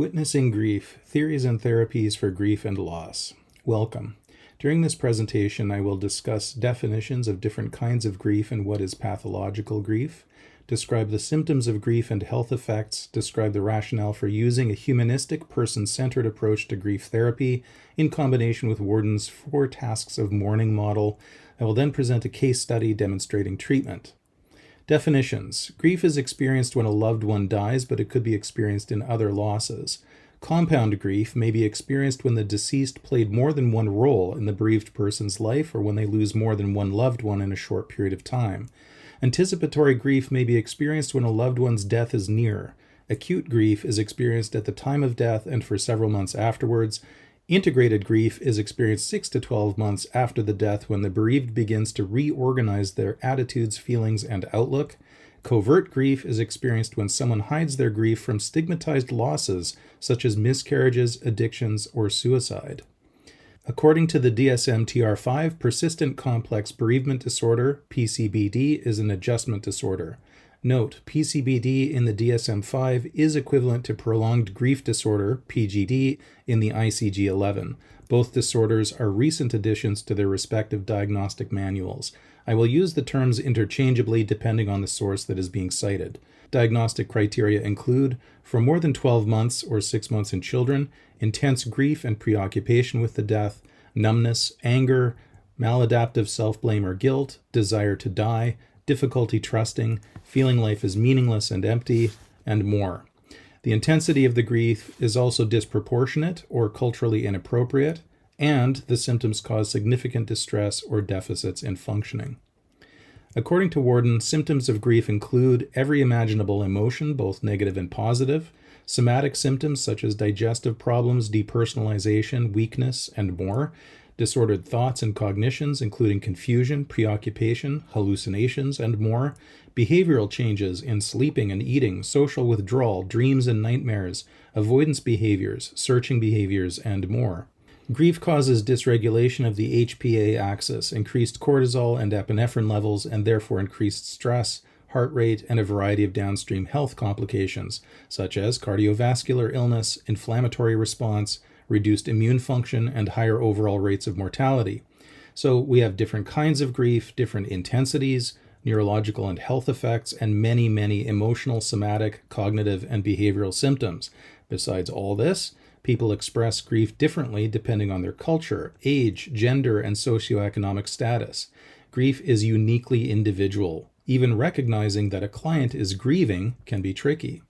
Witnessing Grief, Theories and Therapies for Grief and Loss. Welcome. During this presentation, I will discuss definitions of different kinds of grief and what is pathological grief, describe the symptoms of grief and health effects, describe the rationale for using a humanistic, person-centered approach to grief therapy in combination with Worden's 4 tasks of mourning model. I will then present a case study demonstrating treatment. Definitions. Grief is experienced when a loved one dies, but it could be experienced in other losses. Compound grief may be experienced when the deceased played more than one role in the bereaved person's life or when they lose more than one loved one in a short period of time. Anticipatory grief may be experienced when a loved one's death is near. Acute grief is experienced at the time of death and for several months afterwards. Integrated grief is experienced 6 to 12 months after the death when the bereaved begins to reorganize their attitudes, feelings, and outlook. Covert grief is experienced when someone hides their grief from stigmatized losses such as miscarriages, addictions, or suicide. According to the DSM-TR5, persistent complex bereavement disorder, PCBD, is an adjustment disorder. Note, PCBD in the DSM-5 is equivalent to prolonged grief disorder, PGD, in the ICD-11. Both disorders are recent additions to their respective diagnostic manuals. I will use the terms interchangeably depending on the source that is being cited. Diagnostic criteria include, for more than 12 months or 6 months in children, intense grief and preoccupation with the death, numbness, anger, maladaptive self-blame or guilt, desire to die, difficulty trusting, feeling life is meaningless and empty, and more. The intensity of the grief is also disproportionate or culturally inappropriate, and the symptoms cause significant distress or deficits in functioning. According to Worden, symptoms of grief include every imaginable emotion, both negative and positive, somatic symptoms such as digestive problems, depersonalization, weakness, and more, disordered thoughts and cognitions, including confusion, preoccupation, hallucinations, and more, behavioral changes in sleeping and eating, social withdrawal, dreams and nightmares, avoidance behaviors, searching behaviors, and more. Grief causes dysregulation of the HPA axis, increased cortisol and epinephrine levels, and therefore increased stress, heart rate, and a variety of downstream health complications, such as cardiovascular illness, inflammatory response, reduced immune function, and higher overall rates of mortality. So we have different kinds of grief, different intensities, neurological and health effects, and many, many emotional, somatic, cognitive, and behavioral symptoms. Besides all this, people express grief differently depending on their culture, age, gender, and socioeconomic status. Grief is uniquely individual. Even recognizing that a client is grieving can be tricky.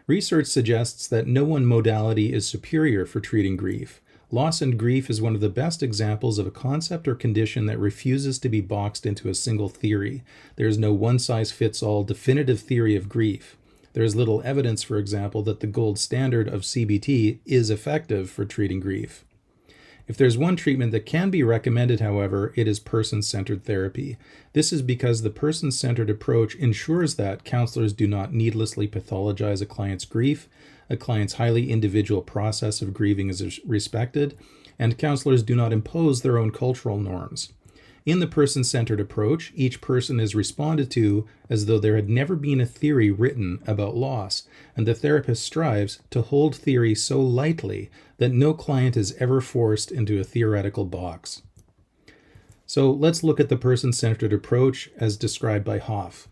Research suggests that no one modality is superior for treating grief. Loss and grief is one of the best examples of a concept or condition that refuses to be boxed into a single theory. There is no one-size-fits-all definitive theory of grief. There is little evidence, for example, that the gold standard of CBT is effective for treating grief. If there's one treatment that can be recommended, however, it is person-centered therapy. This is because the person-centered approach ensures that counselors do not needlessly pathologize a client's grief, a client's highly individual process of grieving is respected, and counselors do not impose their own cultural norms. In the person-centered approach, each person is responded to as though there had never been a theory written about loss, and the therapist strives to hold theory so lightly that no client is ever forced into a theoretical box. So let's look at the person-centered approach as described by Hoff.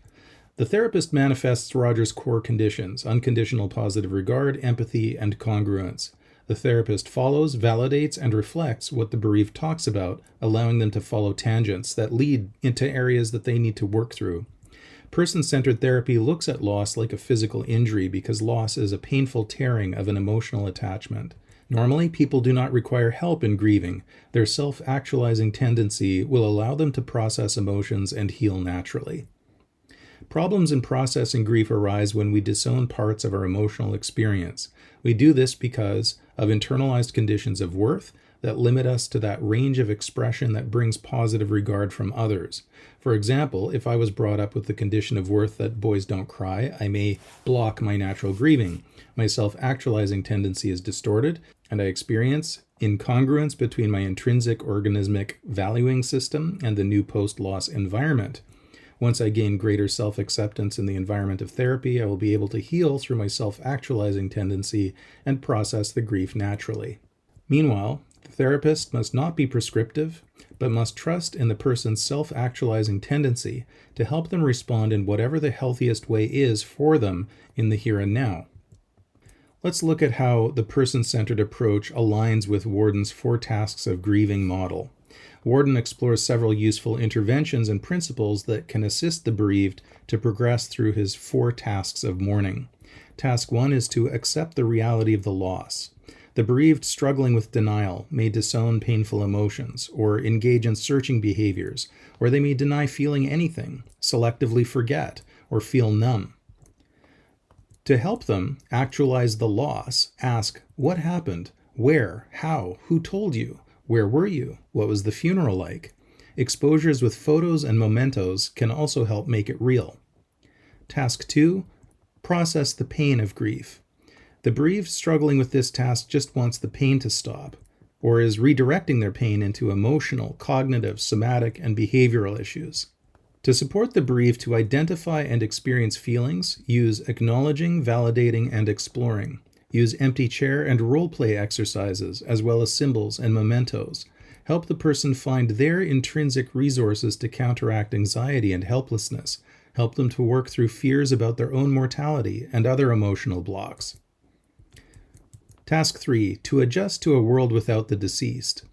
The therapist manifests Rogers' core conditions: unconditional positive regard, empathy, and congruence. The therapist follows, validates, and reflects what the bereaved talks about, allowing them to follow tangents that lead into areas that they need to work through. Person-centered therapy looks at loss like a physical injury because loss is a painful tearing of an emotional attachment. Normally, people do not require help in grieving. Their self-actualizing tendency will allow them to process emotions and heal naturally. Problems in processing grief arise when we disown parts of our emotional experience. We do this because of internalized conditions of worth that limit us to that range of expression that brings positive regard from others. For example, if I was brought up with the condition of worth that boys don't cry, I may block my natural grieving. My self-actualizing tendency is distorted, and I experience incongruence between my intrinsic organismic valuing system and the new post-loss environment. Once I gain greater self-acceptance in the environment of therapy, I will be able to heal through my self-actualizing tendency and process the grief naturally. Meanwhile, the therapist must not be prescriptive, but must trust in the person's self-actualizing tendency to help them respond in whatever the healthiest way is for them in the here and now. Let's look at how the person-centered approach aligns with Warden's 4 tasks of grieving model. Warden explores several useful interventions and principles that can assist the bereaved to progress through his 4 tasks of mourning. Task 1 is to accept the reality of the loss. The bereaved struggling with denial may disown painful emotions or engage in searching behaviors, or they may deny feeling anything, selectively forget, or feel numb. To help them actualize the loss, ask, what happened? Where? How? Who told you? Where were you? What was the funeral like? Exposures with photos and mementos can also help make it real. Task 2, process the pain of grief. The bereaved struggling with this task just wants the pain to stop, or is redirecting their pain into emotional, cognitive, somatic, and behavioral issues. To support the bereaved to identify and experience feelings, use acknowledging, validating, and exploring. Use empty chair and role-play exercises, as well as symbols and mementos. Help the person find their intrinsic resources to counteract anxiety and helplessness. Help them to work through fears about their own mortality and other emotional blocks. Task 3, to adjust to a world without the deceased.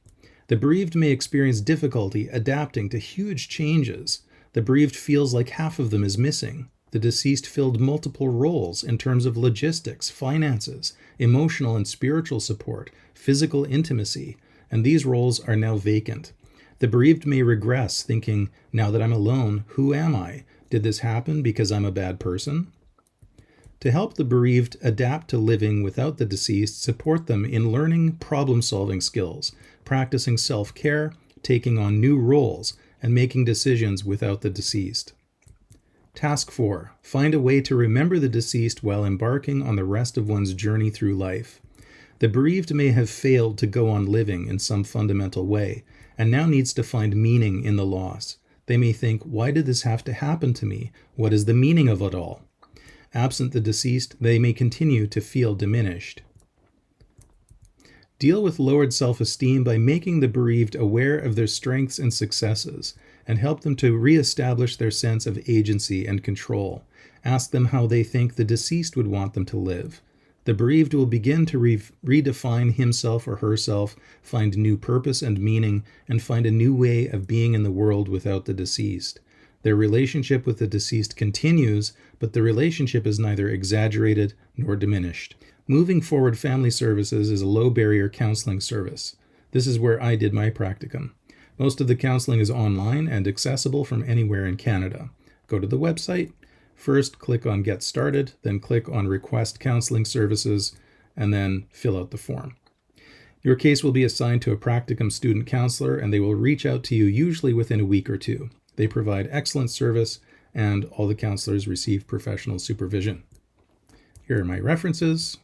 The bereaved may experience difficulty adapting to huge changes. The bereaved feels like half of them is missing. The deceased filled multiple roles in terms of logistics, finances, emotional and spiritual support, physical intimacy, and these roles are now vacant. The bereaved may regress, thinking, now that I'm alone, who am I? Did this happen because I'm a bad person? To help the bereaved adapt to living without the deceased, support them in learning problem-solving skills, practicing self-care, taking on new roles, and making decisions without the deceased. Task 4. Find a way to remember the deceased while embarking on the rest of one's journey through life. The bereaved may have failed to go on living in some fundamental way, and now needs to find meaning in the loss. They may think, why did this have to happen to me? What is the meaning of it all? Absent the deceased, they may continue to feel diminished. Deal with lowered self-esteem by making the bereaved aware of their strengths and successes, and help them to re-establish their sense of agency and control. Ask them how they think the deceased would want them to live. The bereaved will begin to redefine himself or herself, find new purpose and meaning, and find a new way of being in the world without the deceased. Their relationship with the deceased continues, but the relationship is neither exaggerated nor diminished. Moving Forward Family Services is a low-barrier counseling service. This is where I did my practicum. Most of the counseling is online and accessible from anywhere in Canada. Go to the website. First, click on Get Started, then click on Request Counseling Services, and then fill out the form. Your case will be assigned to a practicum student counselor, and they will reach out to you usually within a week or 2. They provide excellent service, and all the counselors receive professional supervision. Here are my references.